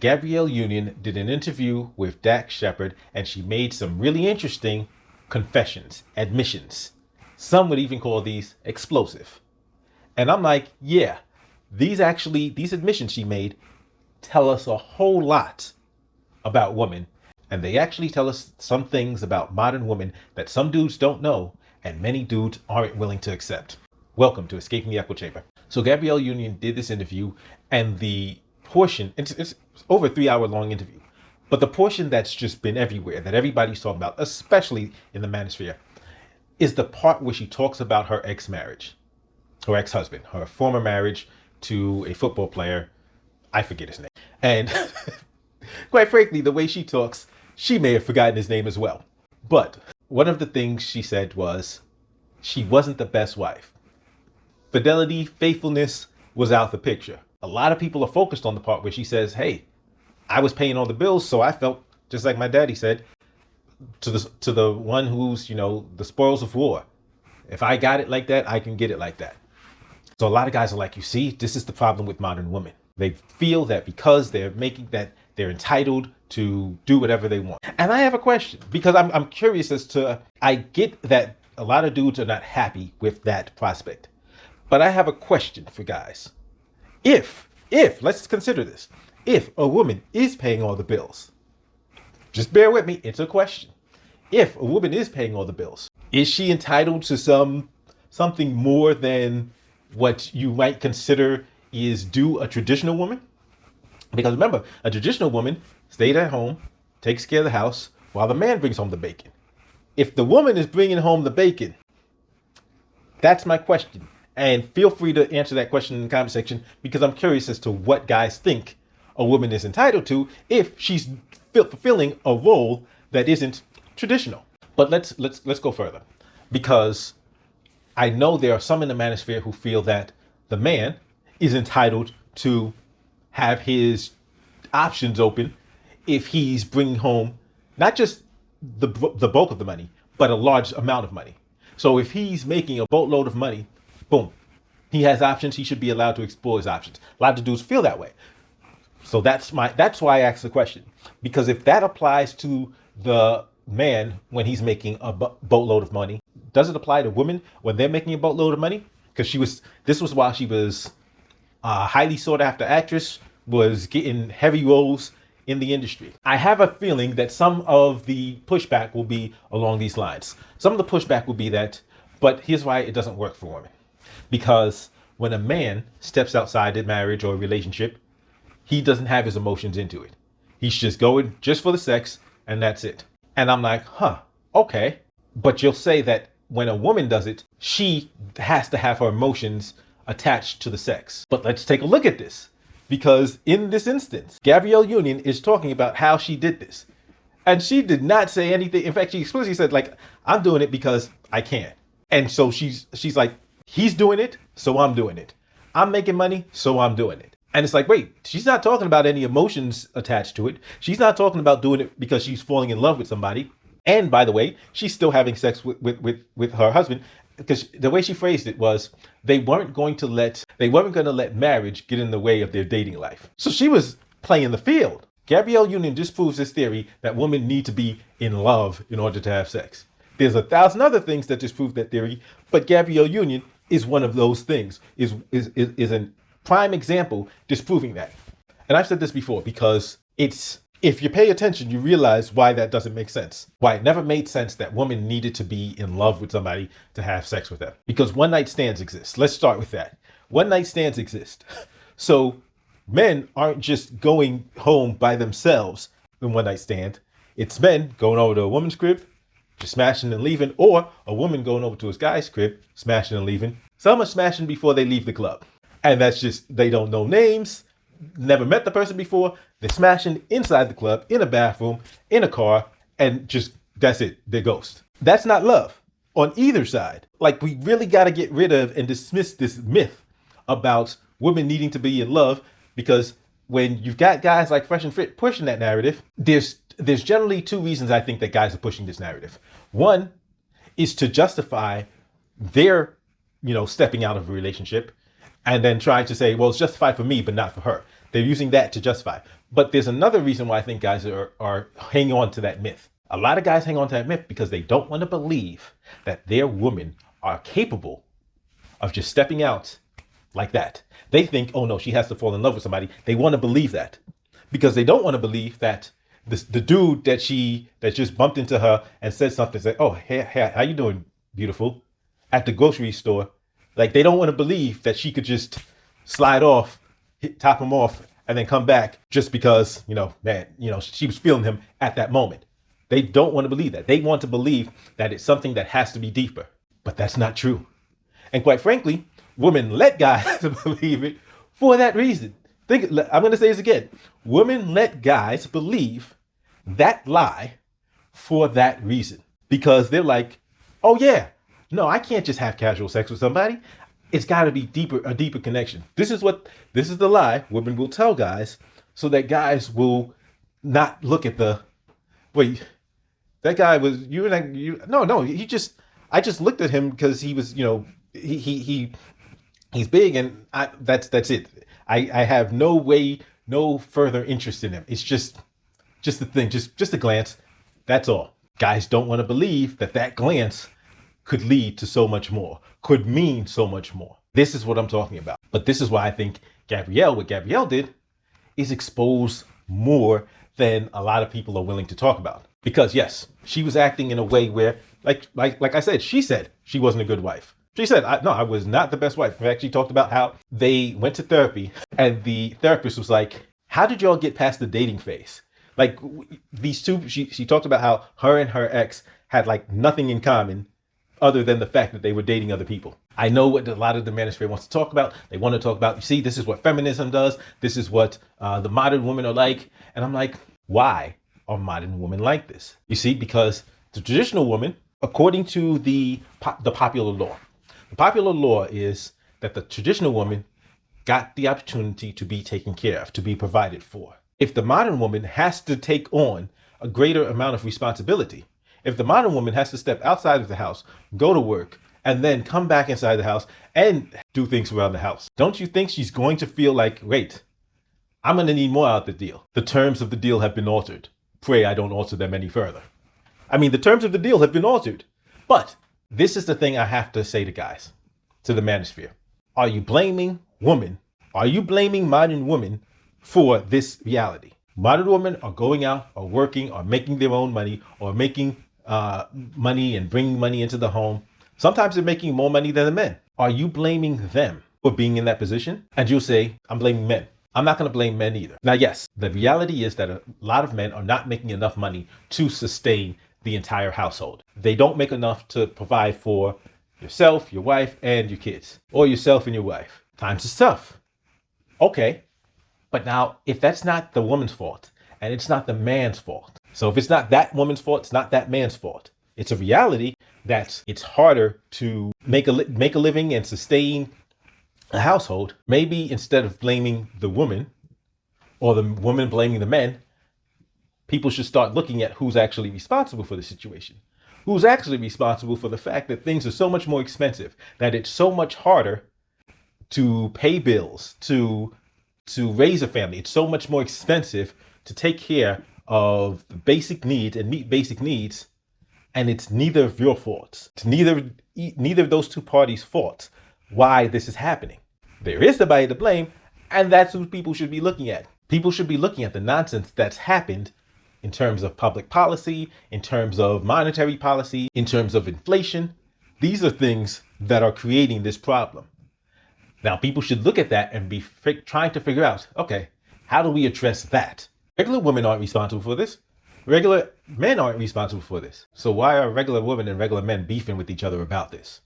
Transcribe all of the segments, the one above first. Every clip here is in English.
Gabrielle Union did an interview with Dax Shepard, and she made some really interesting confessions, admissions. Some would even call these explosive. And I'm like, yeah, these admissions she made tell us a whole lot about women. And they actually tell us some things about modern women that some dudes don't know and many dudes aren't willing to accept. Welcome to Escaping the Echo Chamber. So Gabrielle Union did this interview, and the portion, it's over a 3 hour long interview, but the portion that's just been everywhere, that everybody's talking about, especially in the manosphere, is the part where she talks about her ex-marriage, her ex-husband, her former marriage to a football player. I forget his name. And quite frankly, the way she talks, she may have forgotten his name as well. But one of the things she said was she wasn't the best wife. Fidelity, faithfulness was out the picture. A lot of people are focused on the part where she says, hey, I was paying all the bills, so I felt, just like my daddy said, to the one who's, the spoils of war. If I got it like that, I can get it like that. So a lot of guys are like, you see, this is the problem with modern women. They feel that because they're entitled to do whatever they want. And I have a question, because I'm curious as to, I get that a lot of dudes are not happy with that prospect. But I have a question for guys. If, let's consider this, if a woman is paying all the bills, just bear with me, it's a question. If a woman is paying all the bills, is she entitled to something more than what you might consider is due a traditional woman? Because remember, a traditional woman stayed at home, takes care of the house, while the man brings home the bacon. If the woman is bringing home the bacon, that's my question. And feel free to answer that question in the comment section, because I'm curious as to what guys think a woman is entitled to if she's fulfilling a role that isn't traditional. But let's go further, because I know there are some in the manosphere who feel that the man is entitled to have his options open if he's bringing home not just the bulk of the money, but a large amount of money. So if he's making a boatload of money, boom, he has options. He should be allowed to explore his options. A lot of dudes feel that way. So that's why I asked the question, because if that applies to the man when he's making a boatload of money, does it apply to women when they're making a boatload of money? Because this was while she was a highly sought after actress, was getting heavy roles in the industry. I have a feeling that some of the pushback will be along these lines. Some of the pushback will be that, but here's why it doesn't work for women. Because when a man steps outside a marriage or a relationship, he doesn't have his emotions into it. He's just going just for the sex, and that's it. And I'm like, okay. But you'll say that when a woman does it, she has to have her emotions attached to the sex. But let's take a look at this. Because in this instance, Gabrielle Union is talking about how she did this. And she did not say anything. In fact, she explicitly said, like, I'm doing it because I can. And so she's like, he's doing it, so I'm doing it. I'm making money, so I'm doing it. And it's like, wait, she's not talking about any emotions attached to it. She's not talking about doing it because she's falling in love with somebody. And by the way, she's still having sex with her husband, because the way she phrased it was they weren't going to let marriage get in the way of their dating life. So she was playing the field. Gabrielle Union disproves this theory that women need to be in love in order to have sex. There's 1,000 other things that disprove that theory, but Gabrielle Union is one of those things, is a prime example disproving that. And I've said this before, because if you pay attention, you realize why that doesn't make sense. Why it never made sense that women needed to be in love with somebody to have sex with them. Because one night stands exist. Let's start with that. One night stands exist. So men aren't just going home by themselves in one night stand. It's men going over to a woman's crib, just smashing and leaving, or a woman going over to a guy's crib, smashing and leaving. Some are smashing before they leave the club. And that's just, they don't know names, never met the person before. They're smashing inside the club, in a bathroom, in a car, and just, that's it, they're ghost. That's not love on either side. Like, we really got to get rid of and dismiss this myth about women needing to be in love, because when you've got guys like Fresh and Fit pushing that narrative, there's generally two reasons I think that guys are pushing this narrative. One is to justify their, stepping out of a relationship, and then trying to say, well, it's justified for me, but not for her. They're using that to justify. But there's another reason why I think guys are hanging on to that myth. A lot of guys hang on to that myth because they don't want to believe that their women are capable of just stepping out like that. They think, oh no, she has to fall in love with somebody. They want to believe that because they don't want to believe that the dude that just bumped into her and said something, said, oh, hey, how you doing, beautiful, at the grocery store. Like, they don't want to believe that she could just slide off, top him off, and then come back just because, she was feeling him at that moment. They don't want to believe that. They want to believe that it's something that has to be deeper. But that's not true. And quite frankly, women let guys believe it for that reason. I'm going to say this again. Women let guys believe that lie for that reason. Because they're like, oh yeah, no, I can't just have casual sex with somebody. It's got to be a deeper connection. This is the lie women will tell guys so that guys will not look at wait, that guy was, I just looked at him because he was, he's big and that's it. I have no further interest in him. It's just a thing, just a glance. That's all. Guys don't want to believe that glance could lead to so much more, could mean so much more. This is what I'm talking about. But this is why I think what Gabrielle did is expose more than a lot of people are willing to talk about. Because yes, she was acting in a way where, like I said, she said she wasn't a good wife. She said, I was not the best wife. In fact, she talked about how they went to therapy and the therapist was like, how did y'all get past the dating phase? Like these two, she talked about how her and her ex had like nothing in common other than the fact that they were dating other people. I know what a lot of the manosphere wants to talk about. They want to talk about, you see, this is what feminism does. This is what the modern women are like. And I'm like, why are modern women like this? You see, because the traditional woman, according to the popular law is that the traditional woman got the opportunity to be taken care of, to be provided for. If the modern woman has to take on a greater amount of responsibility, if the modern woman has to step outside of the house, go to work, and then come back inside the house and do things around the house, don't you think she's going to feel like, wait, I'm going to need more out of the deal. The terms of the deal have been altered. Pray I don't alter them any further. I mean, the terms of the deal have been altered. But this is the thing I have to say to guys, to the manosphere. Are you blaming women? Are you blaming modern women for this reality? Modern women are going out, are working, are making their own money, or making money and bringing money into the home. Sometimes they're making more money than the men. Are you blaming them for being in that position? And you'll say, I'm blaming men. I'm not going to blame men either. Now, yes, the reality is that a lot of men are not making enough money to sustain the entire household. They don't make enough to provide for yourself, your wife, and your kids, or yourself and your wife. Times is tough. Okay. But now, if that's not the woman's fault and it's not the man's fault, so if it's not that woman's fault, it's not that man's fault. It's a reality that it's harder to make a living and sustain a household. Maybe instead of blaming the woman or the woman blaming the men, people should start looking at who's actually responsible for the situation. Who's actually responsible for the fact that things are so much more expensive, that it's so much harder to pay bills, to raise a family. It's so much more expensive to take care of the basic needs and meet basic needs. And it's neither of your faults. It's neither of those two parties' faults why this is happening. There is somebody to blame, and that's who people should be looking at. People should be looking at the nonsense that's happened in terms of public policy, in terms of monetary policy, in terms of inflation. These are things that are creating this problem. Now, people should look at that and be trying to figure out, okay, how do we address that? Regular women aren't responsible for this. Regular men aren't responsible for this. So why are regular women and regular men beefing with each other about this?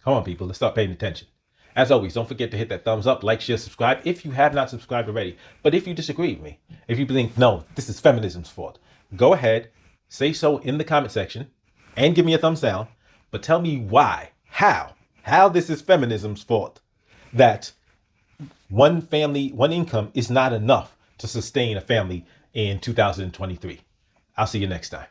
Come on, people, let's start paying attention. As always, don't forget to hit that thumbs up, like, share, subscribe if you have not subscribed already. But if you disagree with me, if you think, no, this is feminism's fault, go ahead, say so in the comment section and give me a thumbs down, but tell me why, how this is feminism's fault, that one family, one income is not enough to sustain a family in 2023. I'll see you next time.